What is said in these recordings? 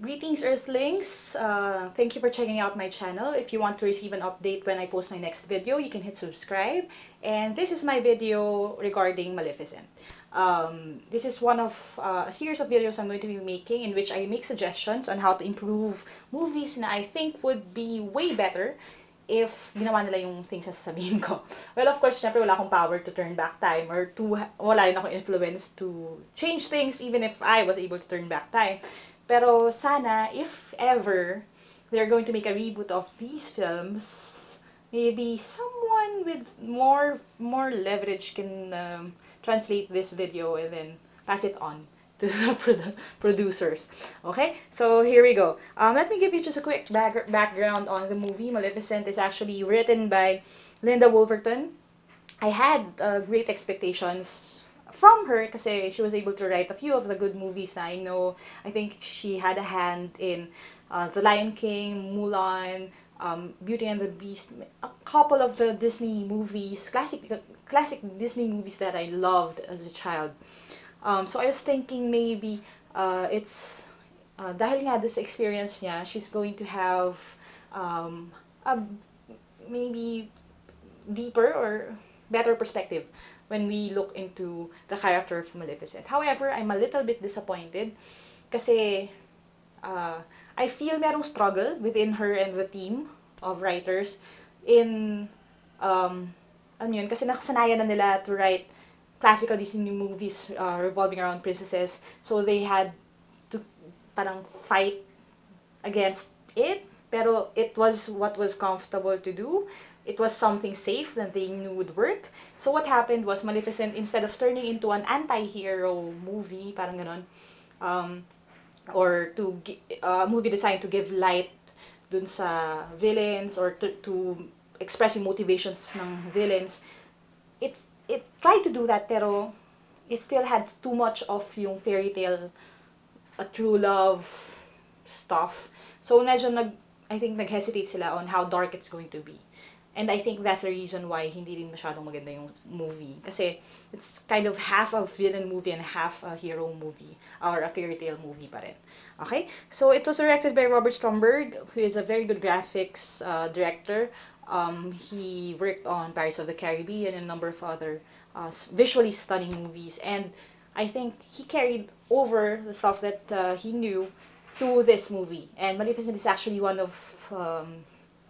Greetings, Earthlings. Thank you for checking out my channel. If you want to receive an update when I post my next video, you can hit subscribe. And this is my video regarding Maleficent. This is one of a series of videos I'm going to be making in which I make suggestions on how to improve movies na I think would be way better if ginawa nila yung things na sasabihin ko. Well, of course, syempre wala akong power to turn back time or wala rin akong influence to change things even if I was able to turn back time. Pero sana, if ever, they're going to make a reboot of these films, maybe someone with more leverage can translate this video and then pass it on to the producers. Okay, so here we go. Let me give you just a quick background on the movie. Maleficent is actually written by Linda Wolverton. I had great expectations from her kasi she was able to write a few of the good movies na I know. I think she had a hand in The Lion King, Mulan, Beauty and the Beast, a couple of the Disney movies, classic Disney movies that I loved as a child. So I was thinking maybe it's dahil nga this experience niya, she's going to have um, a maybe deeper or better perspective when we look into the character of Maleficent. However, I'm a little bit disappointed kasi uh, I feel merong struggle within her and the team of writers in ano yun, kasi nakasanayan na nila to write classical Disney movies revolving around princesses. So they had to parang fight against it, pero it was what was comfortable to do. It was something safe that they knew would work. So what happened was Maleficent, instead of turning into an anti-hero movie, parang ganon, um, or a movie designed to give light dun sa villains or to express yung motivations ng villains, it it tried to do that pero it still had too much of yung fairy tale, a true love stuff. So medyo I think nag-hesitate sila on how dark it's going to be. And I think that's the reason why hindi rin masyadong maganda yung movie. Kasi it's kind of half a villain movie and half a hero movie or a fairy tale movie pa rin. Okay? So it was directed by Robert Stromberg, who is a very good graphics director. He worked on Pirates of the Caribbean and a number of other visually stunning movies. And I think he carried over the stuff that he knew to this movie. And Maleficent is actually one of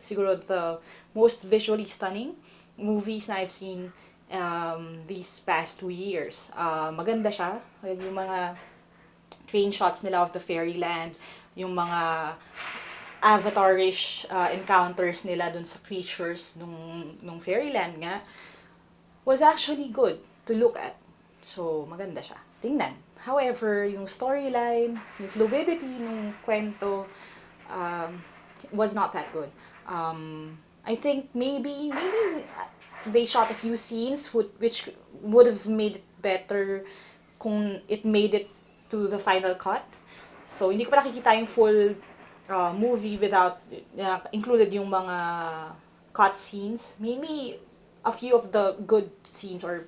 siguro the most visually stunning movies na I've seen these past 2 years. Maganda siya. Yung mga train shots nila of the fairyland, yung mga avatar-ish encounters nila dun sa creatures nung fairyland nga, was actually good to look at. So, maganda siya. Tingnan. However, yung storyline, yung fluidity ng kwento, um, was not that good. I think maybe they shot a few scenes which would have made it better kung it made it to the final cut. So, hindi ko pa nakikita yung full movie without included yung mga cut scenes. Maybe a few of the good scenes or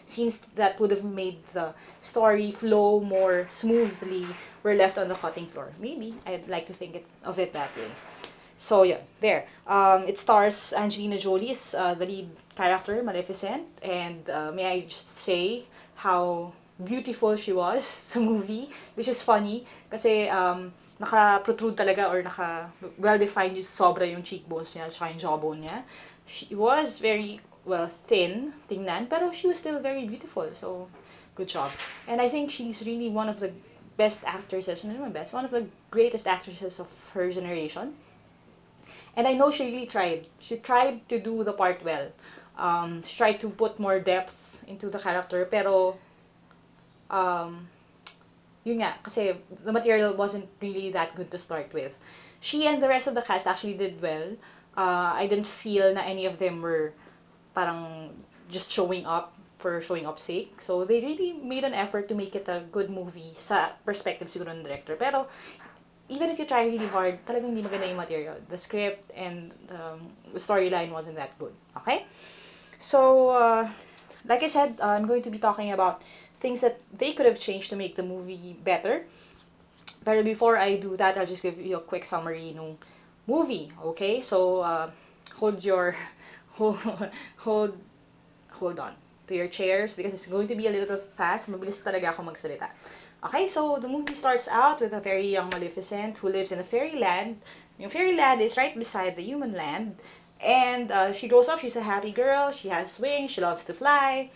scenes that would have made the story flow more smoothly were left on the cutting floor. Maybe I'd like to think of it that way. So yeah, there. It stars Angelina Jolie as the lead character, Maleficent, and may I just say how beautiful she was sa movie, which is funny kasi naka-protrude talaga or naka well-defined yung sobra yung cheekbones niya at yung jawbone niya. She was very well thin, tingnan, pero she was still very beautiful. So good job. And I think she's really one of the best actresses, no, best, one of the greatest actresses of her generation. And I know she really tried. She tried to do the part well. She tried to put more depth into the character, pero um, yun nga, kasi the material wasn't really that good to start with. She and the rest of the cast actually did well. I didn't feel na any of them were parang just showing up for showing up sake. So they really made an effort to make it a good movie sa perspective siguro ng director. Pero even if you try really hard, talagang hindi maganda yung material. The script and the storyline wasn't that good. Okay? So, like I said, I'm going to be talking about things that they could have changed to make the movie better. Pero before I do that, I'll just give you a quick summary ng movie, okay? So, hold your, hold, hold, hold on to your chairs because it's going to be a little fast. Mabilis talaga ako magsalita. Okay, so the movie starts out with a very young Maleficent who lives in a fairyland. Yung fairyland is right beside the human land. And she grows up, she's a happy girl, she has wings, she loves to fly.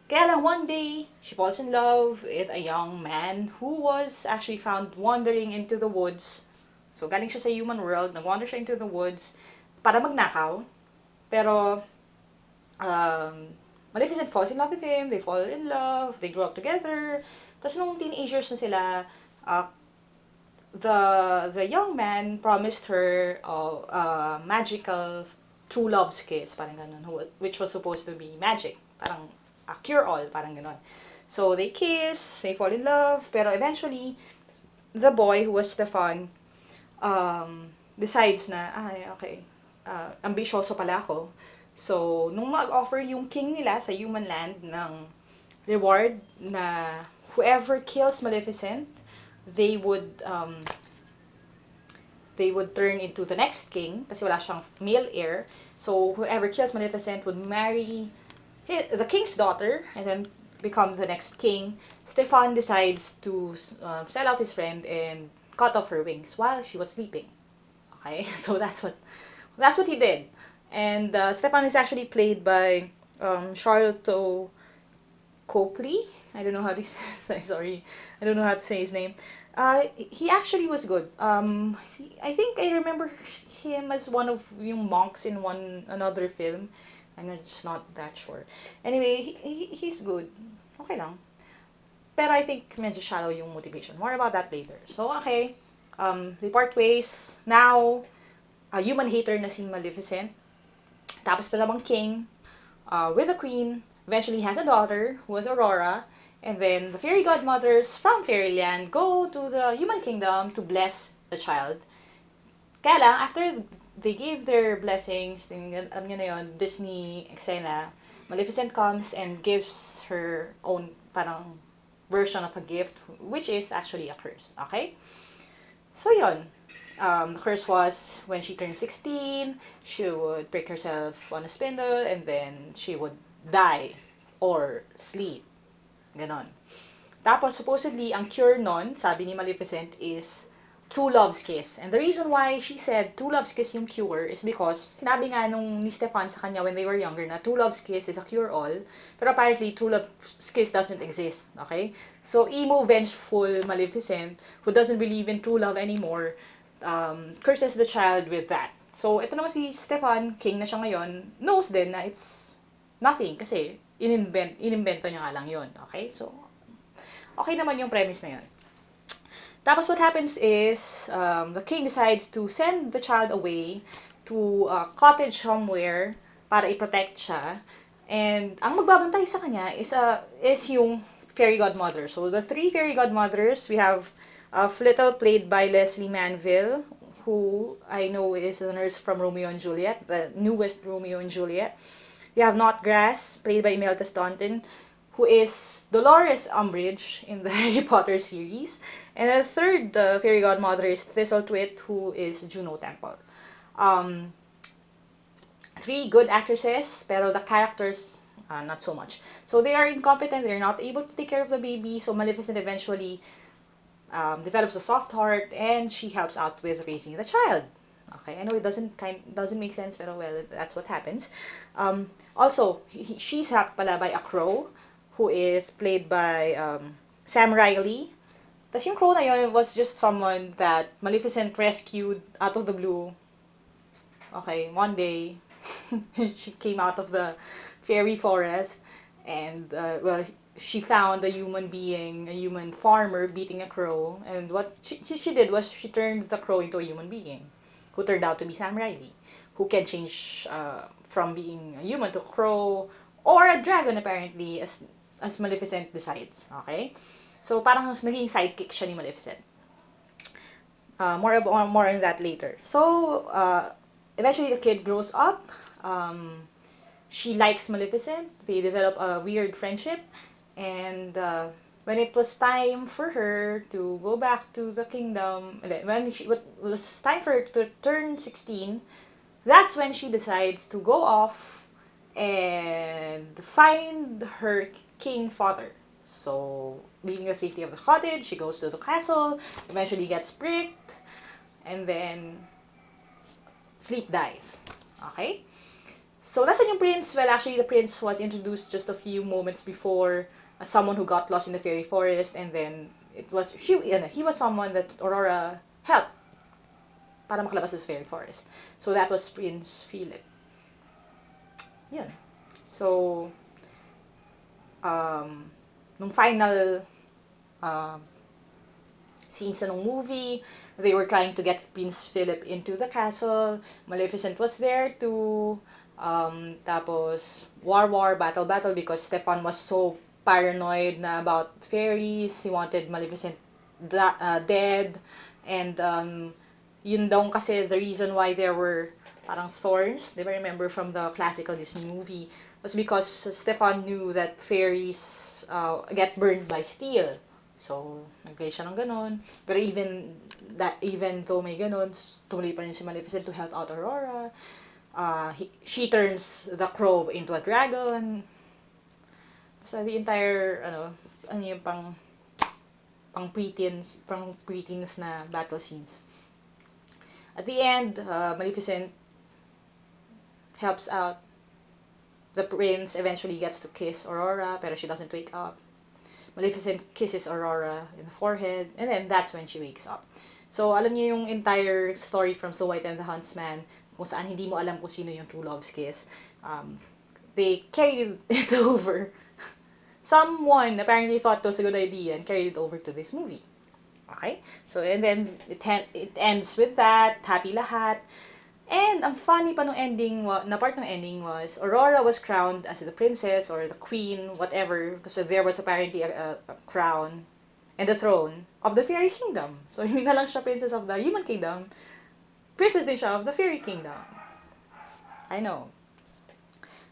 Kaya lang one day, she falls in love with a young man who was actually found wandering into the woods. So, galing siya sa human world, nag-wander siya into the woods para magnakaw. Pero, um, Maleficent falls in love with him, they fall in love, they grow up together. Tapos nung teenagers na sila, uh, the young man promised her a magical true love's kiss, parang ganun, which was supposed to be magic, parang a cure-all, parang ganun. So they kiss, they fall in love, pero eventually, the boy, who was Stefan, decides na, ay, okay, ambisyoso pala ako. So, nung mag-offer yung king nila sa human land ng reward na whoever kills Maleficent, they would um, they would turn into the next king kasi wala siyang male heir. So whoever kills Maleficent would marry the king's daughter and then become the next king. Stefan decides to sell out his friend and cut off her wings while she was sleeping. Okay, so that's what he did. And Stefan is actually played by Charlotte Copley. I don't know how to say, sorry. I don't know how to say his name. He actually was good. I think I remember him as one of yung monks in another film. I'm just not that sure. Anyway, he's good. Okay lang. Pero I think medyo shallow yung motivation. More about that later. So, okay. They part ways. Now, a human hater na si Maleficent. Tapos na namang king with the queen, eventually has a daughter who was Aurora, and then the fairy godmothers from Fairyland go to the human kingdom to bless the child. Kaya lang, after they gave their blessings, alam niyo na yun, Disney eksena, Maleficent comes and gives her own parang version of a gift, which is actually a curse, okay? So yun, the curse was when she turned 16, she would prick herself on a spindle and then she would die or sleep. Ganon. Tapos, supposedly, ang cure nun, sabi ni Maleficent, is true love's kiss. And the reason why she said true love's kiss yung cure is because sinabi nga nung ni Stefan sa kanya when they were younger na true love's kiss is a cure-all. Pero apparently, true love's kiss doesn't exist. Okay? So, emo, vengeful Maleficent, who doesn't believe in true love anymore, curses the child with that. So, ito naman si Stefan, king na siya ngayon, knows din na it's nothing kasi inimbento niya nga lang yun. Okay? So, okay naman yung premise na yun. Tapos what happens is, the king decides to send the child away to a cottage somewhere para i-protect siya. And ang magbabantay sa kanya is yung fairy godmother. So the three fairy godmothers, we have Flittle played by Leslie Manville, who I know is the nurse from Romeo and Juliet, the newest Romeo and Juliet. We have Notgrass, played by Imelda Staunton, who is Dolores Umbridge in the Harry Potter series. And the third fairy godmother is Thistletwit, who is Juno Temple. Um, Three good actresses, pero the characters, not so much. So they are incompetent, they're not able to take care of the baby, so Maleficent eventually develops a soft heart, and she helps out with raising the child. Okay, I know it doesn't make sense, pero well, that's what happens. Also, she's helped pala by a crow, who is played by Sam Riley. Tapos yung crow na yun was just someone that Maleficent rescued out of the blue. Okay, one day, she came out of the fairy forest, and well, she found a human being, a human farmer beating a crow, and what she did was she turned the crow into a human being, who turned out to be Sam Riley, who can change from being a human to a crow or a dragon apparently, as Maleficent decides. Okay, so parang naging sidekick siya ni Maleficent. More on that later. So eventually the kid grows up. She likes Maleficent. They develop a weird friendship, and when it was time for her to go back to the kingdom, when it was time for her to turn 16, that's when she decides to go off and find her king father. So, leaving the safety of the cottage, she goes to the castle, eventually gets pricked, and then sleep dies. Okay? So, nasan yung prince? Well, actually, the prince was introduced just a few moments before as someone who got lost in the fairy forest, and then he was someone that Aurora helped para makalabas sa fairy forest. So, that was Prince Philip. Yun. So, um, nung final um, scenes ng movie, they were trying to get Prince Philip into the castle. Maleficent was there too. Tapos, war, battle, because Stefan was so paranoid na about fairies. He wanted Maleficent dead. And, yun daw kasi the reason why there were parang thorns, di ba remember from the classical Disney movie, was because Stefan knew that fairies get burned by steel. So, nag-play siya ng ganon. Pero even though may ganon, tumuloy pa rin si Maleficent to help out Aurora. She turns the crow into a dragon. So, the entire, ano yung pang preteens na battle scenes. At the end, Maleficent helps out. The prince eventually gets to kiss Aurora, pero she doesn't wake up. Maleficent kisses Aurora in the forehead, and then that's when she wakes up. So, alam niyo yung entire story from Snow White and the Huntsman, kung saan hindi mo alam kung sino yung true love's kiss. They carried it over. Someone apparently thought it was a good idea and carried it over to this movie. Okay? So, and then it ends with that, happy lahat. And ang funny pa nung ending, na part ng ending was, Aurora was crowned as the princess or the queen, whatever, because there was apparently a crown and a throne of the fairy kingdom. So, hindi na lang siya princess of the human kingdom, princess din siya of the fairy kingdom. I know.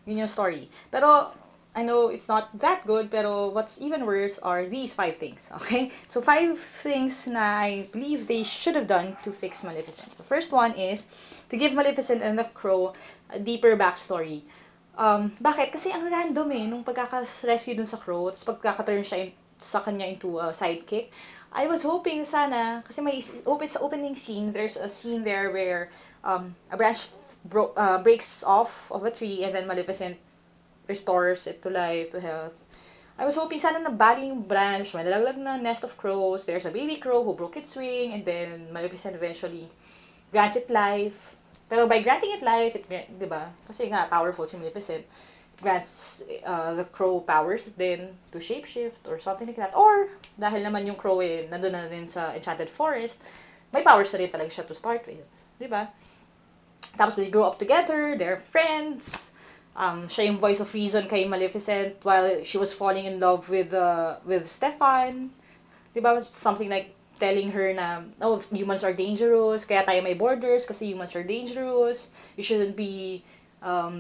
Yun yung story. Pero, I know it's not that good, pero what's even worse are these 5 things, okay? So, 5 things na I believe they should have done to fix Maleficent. The first one is to give Maleficent and the Crow a deeper backstory. Bakit? Kasi ang random nung pagkaka-rescue dun sa Crow, tapos pagkaka-turn siya sa kanya into a sidekick. I was hoping sana, kasi may sa opening scene, there's a scene there where a branch breaks off of a tree and then Maleficent restores it to life, to health. I was hoping sana nabali yung branch, may nalaglag na nest of crows, there's a baby crow who broke its wing, and then Maleficent eventually grants it life. Pero by granting it life, di ba? Kasi nga, powerful si Maleficent. Grants the crow powers then to shapeshift or something like that. Or, dahil naman yung crow nandun na rin sa Enchanted Forest, may powers na rin talaga siya to start with. Di ba? Tapos they grow up together, they're friends. Siya yung voice of reason kay Maleficent while she was falling in love with Stefan. Diba? Something like telling her na, oh, humans are dangerous, kaya tayo may borders kasi humans are dangerous. You shouldn't be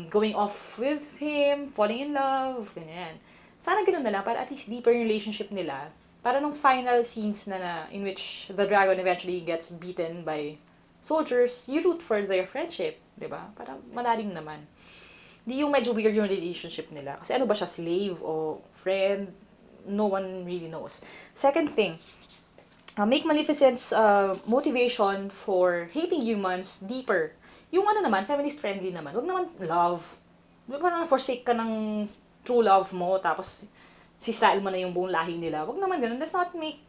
going off with him, falling in love, ganyan. Sana ganun na lang, para at least deeper yung relationship nila. Para nung final scenes na in which the dragon eventually gets beaten by soldiers, you root for their friendship, di ba? Para malalim naman. Di yung medyo weird yung relationship nila. Kasi ano ba siya, slave o friend? No one really knows. Second thing, make Maleficent's motivation for hating humans deeper. Yung ano naman, feminist-friendly naman. Huwag naman love. Huwag naman forsake ka ng true love mo, tapos si-style mo na yung buong lahi nila. Huwag naman ganun. Let's not make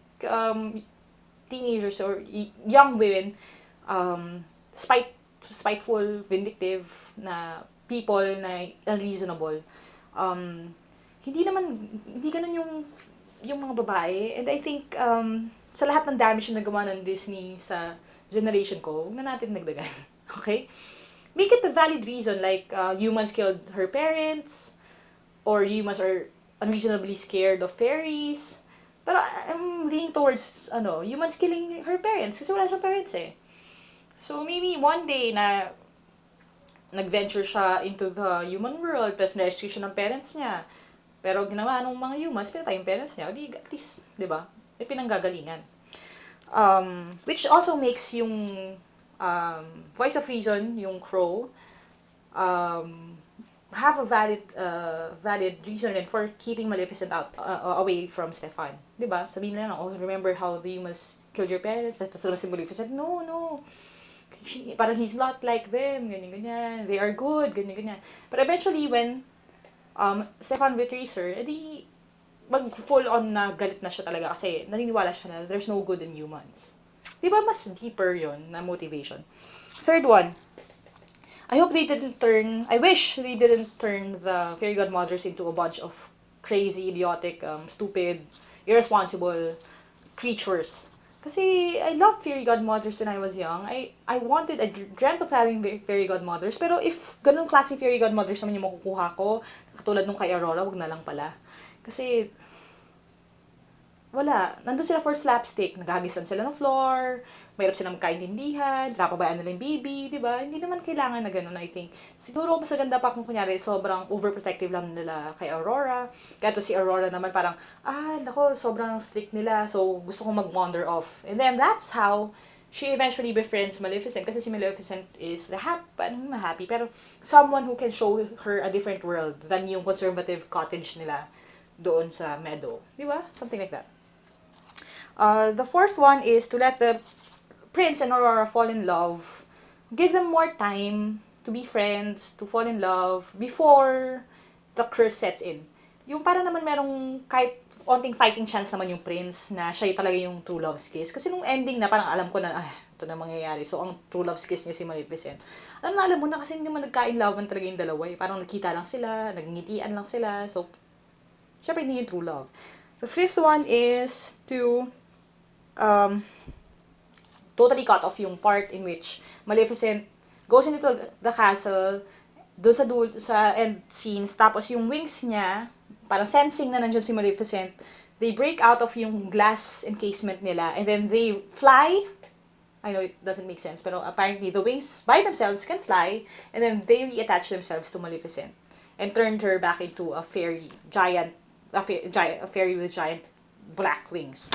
teenagers or young women um, spiteful, vindictive na people na unreasonable. Um, hindi ganun yung mga babae. And I think, sa lahat ng damage na nagawa ng Disney sa generation ko, huwag na natin nagdagan. Okay? Make it a valid reason, like, humans killed her parents, or humans are unreasonably scared of fairies. Pero I'm leaning towards, humans killing her parents, kasi wala siyang parents eh. So, maybe one day na nag-venture siya into the human world, tapos na-rescue siya ng parents niya. Pero ginawa nung mga humans, pinatay yung parents niya. Di, at least, di ba? May pinanggagalingan. Which also makes yung voice of reason, yung Crow, um, have a valid reason rin for keeping Maleficent out away from Stefan. 'Di ba? Sabihin nila, oh, remember how the humans killed your parents? Tapos sila si Maleficent, no, no. Parang he's not like them, ganyan, ganyan. They are good, ganyan, ganyan. But eventually, when Stefan betrays her, edi mag-full on na galit na siya talaga kasi naniniwala siya na there's no good in humans. Di ba mas deeper yon na motivation? Third one, I wish they didn't turn the fairy godmothers into a bunch of crazy, idiotic, stupid, irresponsible creatures. Kasi I loved fairy godmothers when I was young. I dreamt of having fairy godmothers. Pero if ganun klaseng fairy godmothers naman yung makukuha ko, katulad nung kay Aurora, wag na lang pala. Kasi wala. Nandun sila for slapstick. Naghahagisan sila ng floor, mahirap silang magkaintindihan, napabayaan nila yung baby, di ba? Hindi naman kailangan na ganun, I think. Siguro mas maganda pa kung kunyari sobrang overprotective lang nila kay Aurora. Kaya to si Aurora naman parang, nako, sobrang strict nila, so gusto kong mag-wander off. And then that's how she eventually befriends Maleficent. Kasi si Maleficent is happy, pero someone who can show her a different world than yung conservative cottage nila doon sa meadow. Di ba? Something like that. The fourth one is to let the prince and Aurora fall in love. Give them more time to be friends, to fall in love before the curse sets in. Yung para naman merong kahit onting fighting chance naman yung prince na siya yung talaga yung true love's kiss. Kasi nung ending na parang alam ko na, ito na mangyayari. So, ang true love's kiss niya si Maleficent. Alam mo na kasi hindi naman nagka-in-lovean talaga yung dalawa eh. Parang nakita lang sila, nagngitian lang sila. So, syempre hindi yung true love. The fifth one is to um, totally cut off yung part in which Maleficent goes into the castle, doon sa end scenes, tapos yung wings niya, parang sensing na nandiyan si Maleficent, they break out of yung glass encasement nila, and then they fly. I know it doesn't make sense, pero apparently the wings by themselves can fly, and then they reattach themselves to Maleficent and turned her back into a fairy, a fairy with giant black wings.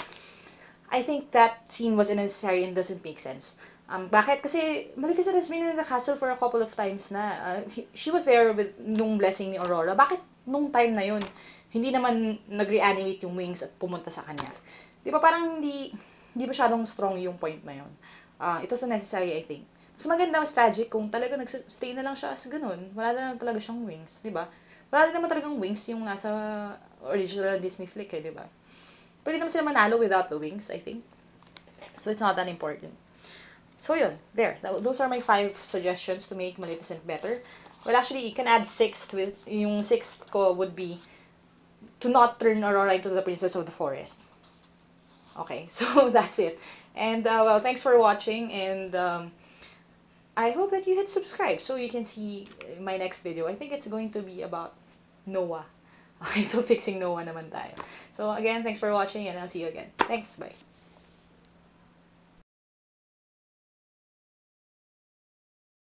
I think that scene was unnecessary and doesn't make sense. Bakit? Kasi Maleficent has been in the castle for a couple of times na. She was there with nung blessing ni Aurora. Bakit nung time na yun, hindi naman nag-reanimate yung wings at pumunta sa kanya? Di ba parang hindi masyadong strong yung point na yun. It was unnecessary, I think. Mas maganda, mas tragic kung talaga nag-stay na lang siya as ganun. Wala na lang talaga siyang wings, di ba? Wala rin naman talagang wings yung nasa original Disney flick eh, di ba? Pwede naman sila manalo without the wings, I think. So it's not that important. So yun, there. Those are my 5 suggestions to make Maleficent better. Well, actually, you can add 6th with, yung 6th ko would be to not turn Aurora into the Princess of the Forest. Okay, so that's it. And, well, thanks for watching, and I hope that you hit subscribe so you can see my next video. I think it's going to be about Noah. Okay, so fixing Noah naman tayo. So again, thanks for watching and I'll see you again. Thanks, bye.